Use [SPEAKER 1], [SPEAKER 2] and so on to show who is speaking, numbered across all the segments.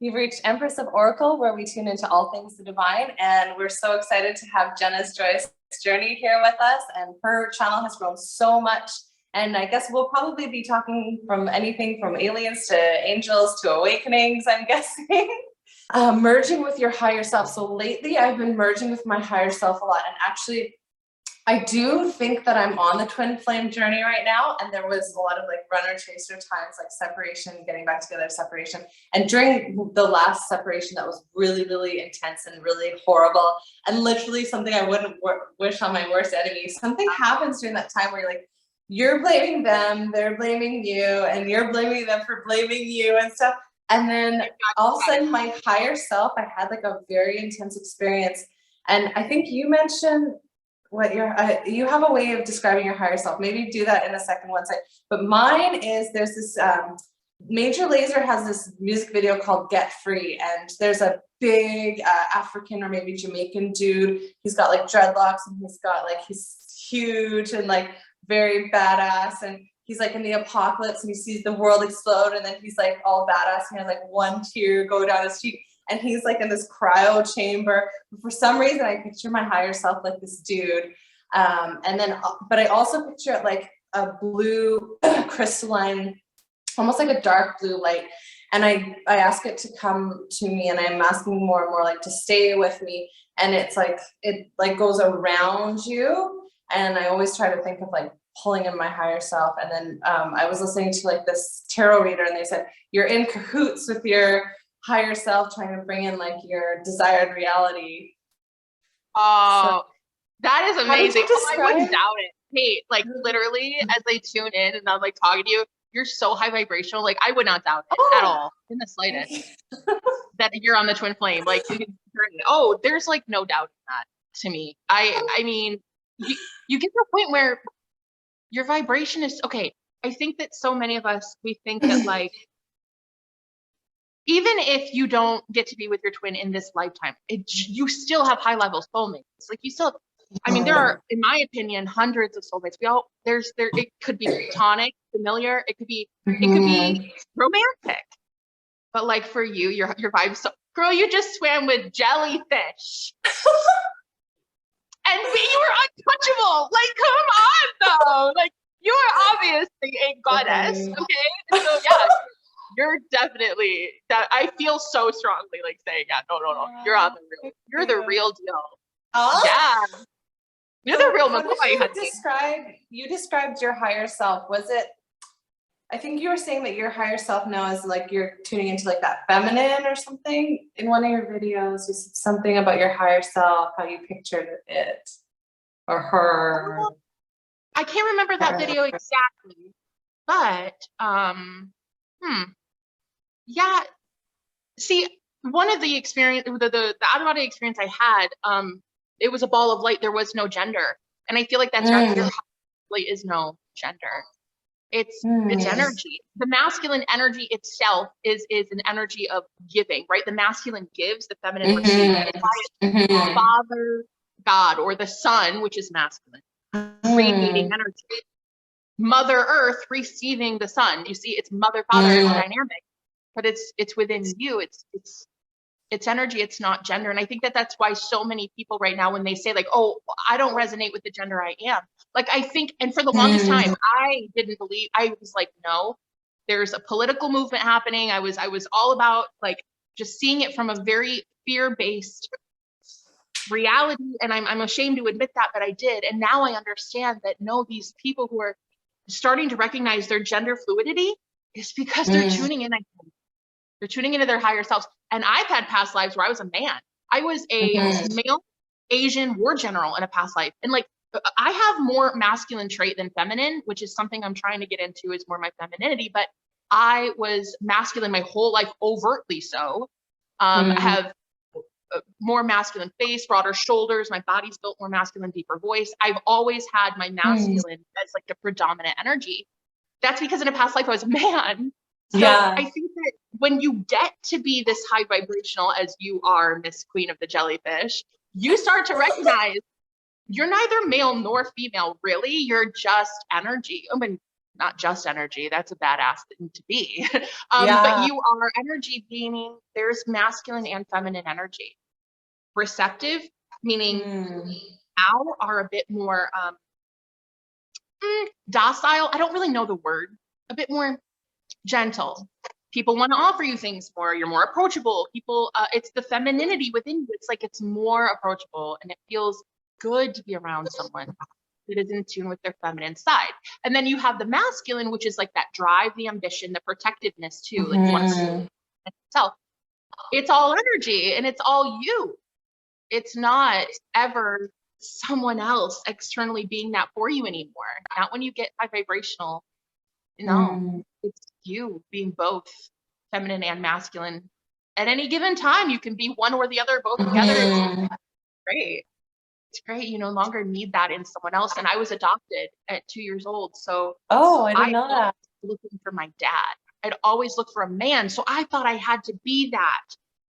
[SPEAKER 1] You've reached Empress of Oracle, where we tune into all things the divine, and we're so excited to have Jenna's Joyce journey here with us, and her channel has grown so much, and I guess we'll probably be talking from anything from aliens to angels to awakenings, I'm guessing. Merging with your higher self. So lately I've been merging with my higher self a lot, and actually I do think that I'm on the twin flame journey right now, and there was a lot of like runner chaser times, like separation, getting back together, separation. And during the last separation that was really, really intense and really horrible, and literally something I wouldn't wish on my worst enemy, something happens during that time where you're like, you're blaming them, they're blaming you, and you're blaming them for blaming you and stuff. And then all of a sudden my higher self, I had like a very intense experience. And I think you mentioned what you have a way of describing your higher self. Maybe do that in a second once but mine is, there's this Major Lazer has this music video called Get Free, and there's a big African or maybe Jamaican dude. He's got like dreadlocks, and he's huge and like very badass, and he's like in the apocalypse and he sees the world explode, and then he's like all badass and he has like one tear go down his cheek. And he's like in this cryo chamber. For some reason, I picture my higher self like this dude. And then, but I also picture it like a blue crystalline, almost like a dark blue light. And I ask it to come to me, and I'm asking more and more like to stay with me. And it's like, it like goes around you. And I always try to think of like pulling in my higher self. And then I was listening to like this tarot reader, and they said, you're in cahoots with your higher self, trying to bring in like your desired reality.
[SPEAKER 2] Oh, so, that is amazing. I wouldn't doubt it. Hey, like literally as I tune in and I'm like talking to you, you're so high vibrational. Like I would not doubt it at all in the slightest that you're on the twin flame. Like, oh, there's like no doubt in that to me. I mean, you get to a point where your vibration is okay. I think that so many of us, we think that like, even if you don't get to be with your twin in this lifetime, you still have high level soulmates. Like you still, I mean, there are, in my opinion, hundreds of soulmates. It could be platonic, familiar. It could be romantic. But like for you, your vibe, so girl, you just swam with jellyfish. And you were untouchable. Like, come on though. Like you are obviously a goddess. Okay. So yeah. You're definitely that. I feel so strongly like saying, yeah, no. You're on the real. You're the real deal. Oh, yeah. You're the real McCoy.
[SPEAKER 1] You described your higher self. Was it? I think you were saying that your higher self now is like you're tuning into like that feminine or something. In one of your videos, you said something about your higher self, how you pictured it or her.
[SPEAKER 2] I can't remember that video exactly, but yeah, see, one of the experience, the out-of-body experience I had, it was a ball of light. There was no gender, and I feel like that's there is no gender. It's energy. The masculine energy itself is an energy of giving, right? The masculine gives, the feminine receives. Father God or the sun, which is masculine, radiating energy. Mother Earth receiving the sun. You see, it's mother father dynamic. But it's within you. It's energy. It's not gender. And I think that that's why so many people right now, when they say like, "Oh, I don't resonate with the gender I am," like I think, and for the longest time, I didn't believe. I was like, no, there's a political movement happening. I was all about like just seeing it from a very fear-based reality, and I'm ashamed to admit that, but I did. And now I understand that no, these people who are starting to recognize their gender fluidity is because they're tuning in. They're tuning into their higher selves. And I've had past lives where I was a man. I was a male Asian war general in a past life. And like, I have more masculine trait than feminine, which is something I'm trying to get into is more my femininity. But I was masculine my whole life, overtly so. I have a more masculine face, broader shoulders. My body's built more masculine, deeper voice. I've always had my masculine as like the predominant energy. That's because in a past life I was a man. So I think that when you get to be this high vibrational as you are, Miss Queen of the Jellyfish, you start to recognize you're neither male nor female, really. You're just energy. I mean, not just energy. That's a badass thing to be.
[SPEAKER 1] Yeah.
[SPEAKER 2] But you are energy, meaning there's masculine and feminine energy. Receptive, meaning now are a bit more docile. I don't really know the word. A bit more gentle. People want to offer you things more. You're more approachable. People, it's the femininity within you. It's like it's more approachable, and it feels good to be around someone that is in tune with their feminine side. And then you have the masculine, which is like that drive, the ambition, the protectiveness too. Like you want to self. It's all energy, and it's all you. It's not ever someone else externally being that for you anymore. Not when you get high vibrational. No, it's you being both feminine and masculine. At any given time, you can be one or the other, both together. It's great. It's great. You no longer need that in someone else. And I was adopted at 2 years old. So
[SPEAKER 1] I didn't know that.
[SPEAKER 2] Looking for my dad. I'd always look for a man. So I thought I had to be that.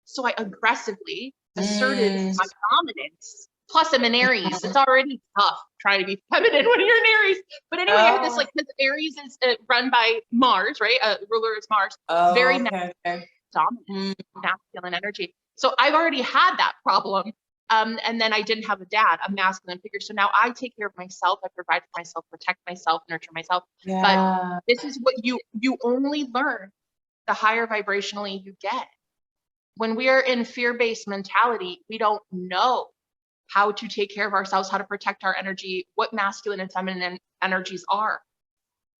[SPEAKER 2] So I aggressively asserted my dominance. Plus I'm an Aries. It's already tough trying to be feminine when you're an Aries. But anyway, I had this like, because Aries is run by Mars, right? Ruler is Mars. Very dominant, masculine energy. So I've already had that problem. And then I didn't have a dad, a masculine figure. So now I take care of myself. I provide for myself, protect myself, nurture myself. But this is what you only learn the higher vibrationally you get. When we are in fear-based mentality, we don't know how to take care of ourselves, how to protect our energy, what masculine and feminine energies are.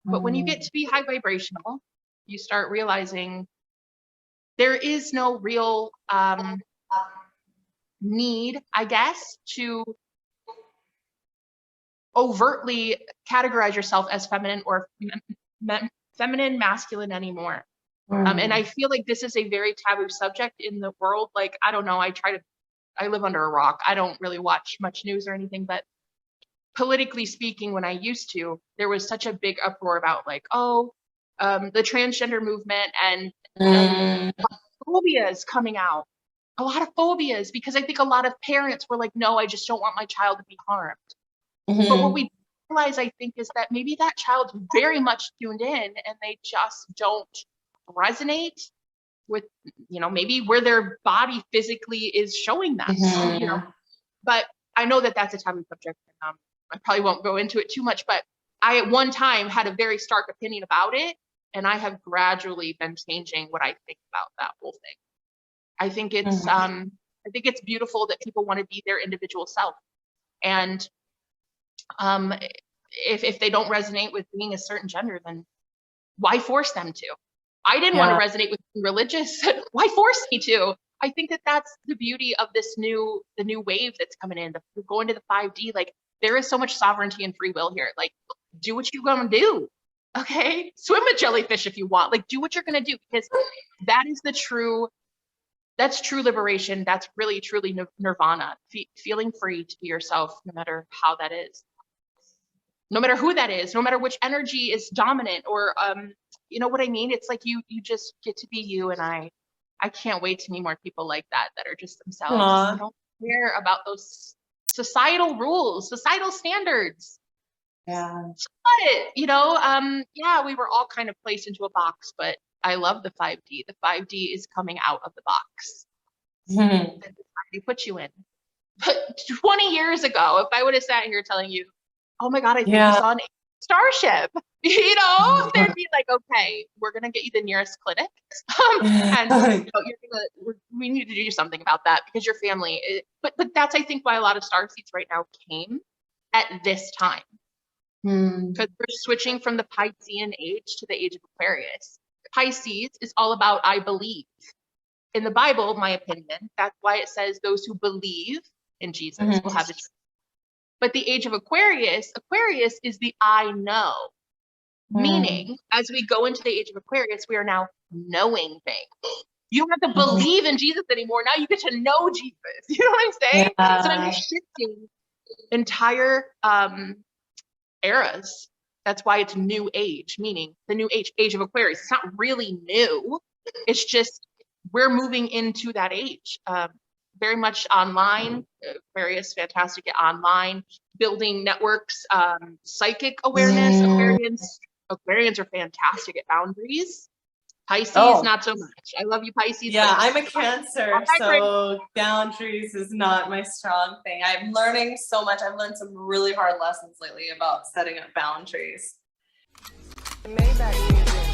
[SPEAKER 2] But when you get to be high vibrational, you start realizing there is no real need, I guess, to overtly categorize yourself as feminine or feminine, masculine anymore. And I feel like this is a very taboo subject in the world. Like, I don't know, I live under a rock. I don't really watch much news or anything, but politically speaking, when I used to, there was such a big uproar about like, the transgender movement and phobias coming out. A lot of phobias, because I think a lot of parents were like, no, I just don't want my child to be harmed. But what we realize, I think, is that maybe that child's very much tuned in and they just don't resonate with, maybe where their body physically is showing them, but I know that that's a taboo subject. And, I probably won't go into it too much, but I at one time had a very stark opinion about it. And I have gradually been changing what I think about that whole thing. I think it's beautiful that people want to be their individual self. And if they don't resonate with being a certain gender, then why force them to? I didn't want to resonate with being religious. Why force me to? I think that that's the beauty of the new wave that's coming in. We're going to the 5D. Like, there is so much sovereignty and free will here. Like, do what you're going to do. Okay. Swim with jellyfish if you want. Like, do what you're going to do, because that is that's true liberation. That's really, truly nirvana, feeling free to be yourself, no matter how that is, no matter who that is, no matter which energy is dominant, or, you know what I mean? It's like you just get to be you. And I can't wait to meet more people like that are just themselves. They don't care about those societal rules, societal standards.
[SPEAKER 1] Yeah.
[SPEAKER 2] But, we were all kind of placed into a box, but I love the 5D. The 5D is coming out of the box that society puts you in. But 20 years ago, if I would have sat here telling you, oh my God, I think we saw an starship, there'd be like, okay, we're going to get you the nearest clinic. And we need to do something about that, because your family, but that's, I think, why a lot of star seeds right now came at this time. Because we're switching from the Piscean age to the age of Aquarius. Pisces is all about I believe. In the Bible, my opinion, that's why it says those who believe in Jesus will have the truth. But the age of Aquarius is the I know. Meaning, as we go into the age of Aquarius, we are now knowing things. You don't have to believe in Jesus anymore. Now you get to know Jesus. You know what I'm saying? So I'm shifting entire eras. That's why it's new age, meaning the new age of Aquarius. It's not really new. It's just we're moving into that age. Very much online. Aquarius, fantastic at online, building networks, psychic awareness, Aquarians, Aquarians are fantastic at boundaries. Pisces,
[SPEAKER 1] Oh.
[SPEAKER 2] not so much. I love you, Pisces.
[SPEAKER 1] Yeah,
[SPEAKER 2] but
[SPEAKER 1] I'm a Cancer, so boundaries is not my strong thing. I'm learning so much. I've learned some really hard lessons lately about setting up boundaries.
[SPEAKER 3] Maybach music.